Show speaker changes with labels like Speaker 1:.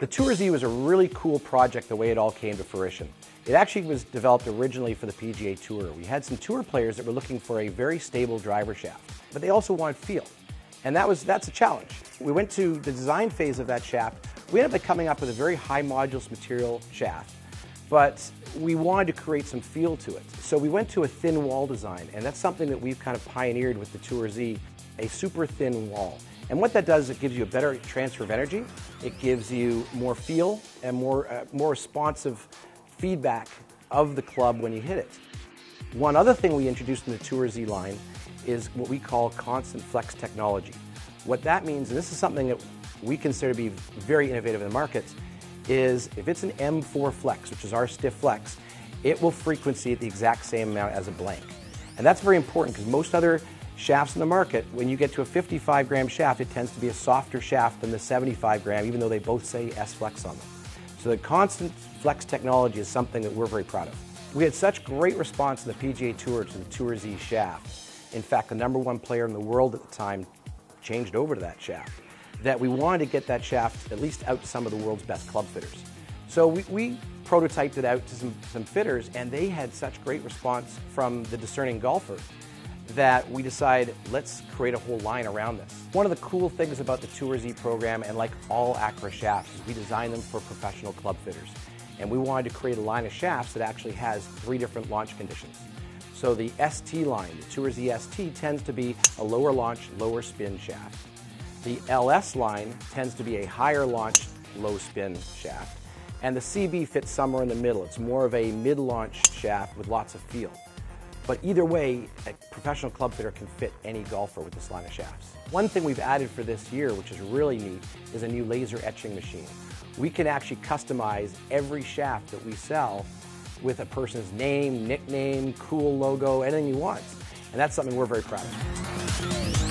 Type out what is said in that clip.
Speaker 1: The TourZ was a really cool project the way it all came to fruition. It actually was developed originally for the PGA Tour. We had some tour players that were looking for a very stable driver shaft, but they also wanted feel. And that's a challenge. We went to the design phase of that shaft. We ended up coming up with a very high modulus material shaft, but we wanted to create some feel to it. So we went to a thin wall design, and that's something that we've kind of pioneered with the TourZ, a super thin wall. And what that does, it gives you a better transfer of energy, it gives you more feel and more responsive feedback of the club when you hit it. One other thing we introduced in the TourZ line is what we call constant flex technology. What that means, and this is something that we consider to be very innovative in the market, is if it's an M4 flex, which is our stiff flex, it will frequency at the exact same amount as a blank. And that's very important because most other shafts in the market, when you get to a 55 gram shaft, it tends to be a softer shaft than the 75 gram, even though they both say S-Flex on them. So the constant flex technology is something that we're very proud of. We had such great response in the PGA Tour to the TourZ shaft. In fact, the #1 player in the world at the time changed over to that shaft, that we wanted to get that shaft at least out to some of the world's best club fitters. So we prototyped it out to some fitters, and they had such great response from the discerning golfer that we decided, let's create a whole line around this. One of the cool things about the TourZ program, and like all Acura shafts, is we design them for professional club fitters. And we wanted to create a line of shafts that actually has 3 different launch conditions. So the ST line, the TourZ ST, tends to be a lower launch, lower spin shaft. The LS line tends to be a higher launch, low spin shaft. And the CB fits somewhere in the middle. It's more of a mid-launch shaft with lots of feel. But either way, a professional club fitter can fit any golfer with this line of shafts. One thing we've added for this year, which is really neat, is a new laser etching machine. We can actually customize every shaft that we sell with a person's name, nickname, cool logo, anything he wants. And that's something we're very proud of.